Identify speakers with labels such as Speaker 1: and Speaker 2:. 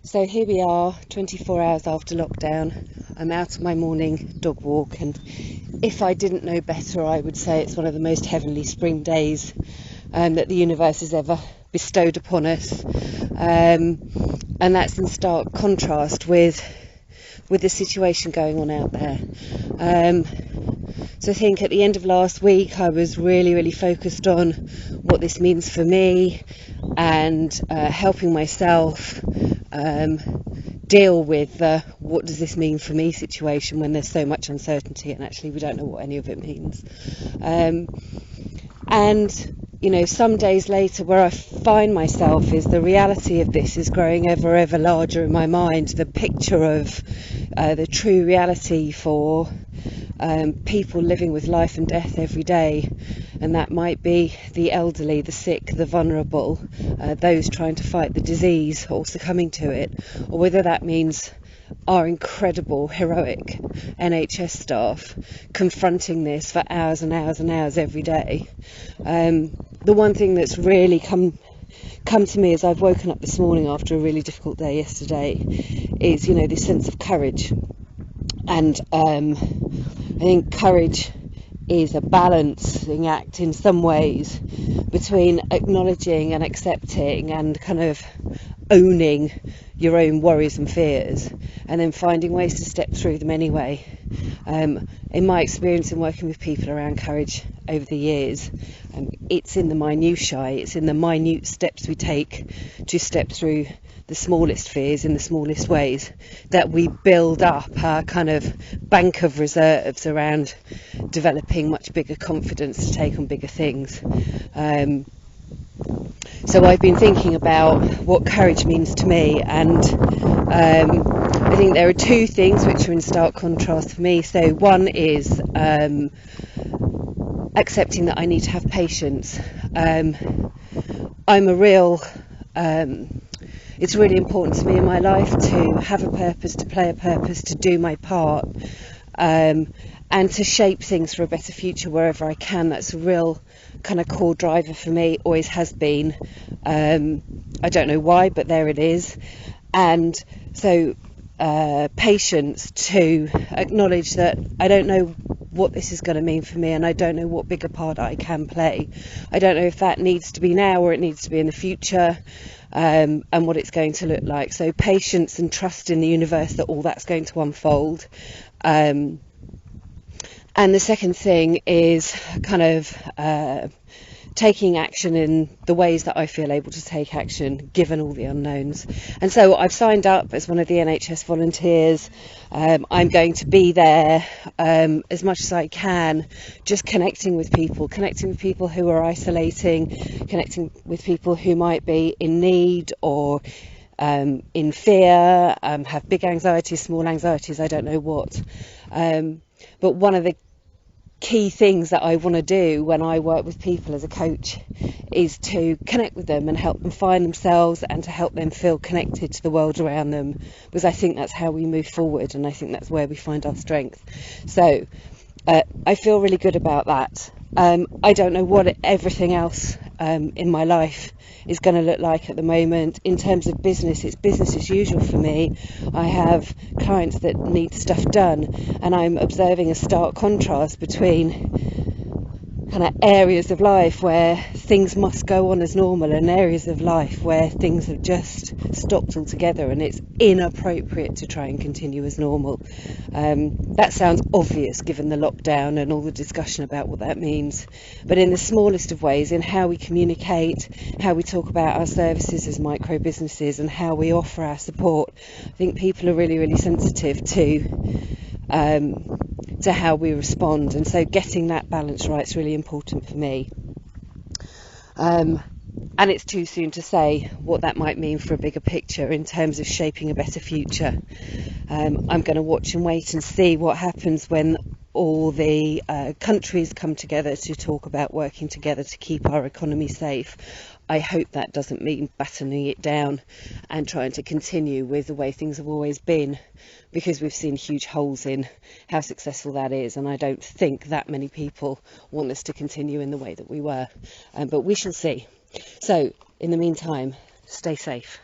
Speaker 1: So here we are, 24 hours after lockdown. I'm out on my morning dog walk, and if I didn't know better, I would say it's one of the most heavenly spring days that the universe has ever bestowed upon us. And that's in stark contrast with the situation going on out there. So I think at the end of last week, I was really focused on what this means for me and helping myself deal with what does this mean for me situation when there's so much uncertainty and actually we don't know what any of it means. And you know, some days later, where I find myself is the reality of this is growing ever larger in my mind. The picture of the true reality for people living with life and death every day, and that might be the elderly, the sick, the vulnerable, those trying to fight the disease or succumbing to it, or whether that means our incredible, heroic NHS staff confronting this for hours and hours and hours every day. The one thing that's really come to me as I've woken up this morning after a really difficult day yesterday is, you know, this sense of courage. And I think courage is a balancing act in some ways between acknowledging and accepting and kind of owning your own worries and fears, and then finding ways to step through them anyway. In my experience in working with people around courage over the years, it's in the minutiae, it's in the minute steps we take to step through the smallest fears in the smallest ways that we build up our kind of bank of reserves around developing much bigger confidence to take on bigger things. So I've been thinking about what courage means to me, and I think there are two things which are in stark contrast for me. So one is accepting that I need to have patience. It's really important to me in my life to have a purpose, to play a purpose, to do my part, and to shape things for a better future wherever I can. That's a real kind of core driver for me, always has been. I don't know why, but there it is. And so patience to acknowledge that I don't know what this is going to mean for me, and I don't know what bigger part I can play. I don't know if that needs to be now or it needs to be in the future, and what it's going to look like. So patience and trust in the universe that all that's going to unfold. And the second thing is kind of taking action in the ways that I feel able to take action given all the unknowns. And so I've signed up as one of the NHS volunteers. I'm going to be there as much as I can, just connecting with people who are isolating, connecting with people who might be in need or in fear, have big anxieties, small anxieties, I don't know what. But one of the key things that I want to do when I work with people as a coach is to connect with them and help them find themselves and to help them feel connected to the world around them, because I think that's how we move forward, and I think that's where we find our strength. So I feel really good about that. I don't know what everything else in my life is going to look like at the moment. In terms of business, it's business as usual for me. I have clients that need stuff done, and I'm observing a stark contrast between kind of areas of life where things must go on as normal and areas of life where things have just stopped altogether and it's inappropriate to try and continue as normal. That sounds obvious given the lockdown and all the discussion about what that means, but in the smallest of ways, in how we communicate, how we talk about our services as micro businesses and how we offer our support, I think people are really sensitive to how we respond, and so getting that balance right is really important for me. And it's too soon to say what that might mean for a bigger picture in terms of shaping a better future. I'm going to watch and wait and see what happens when all the countries come together to talk about working together to keep our economy safe. I hope that doesn't mean battening it down and trying to continue with the way things have always been, because we've seen huge holes in how successful that is, and I don't think that many people want us to continue in the way that we were, but we shall see. So in the meantime, stay safe.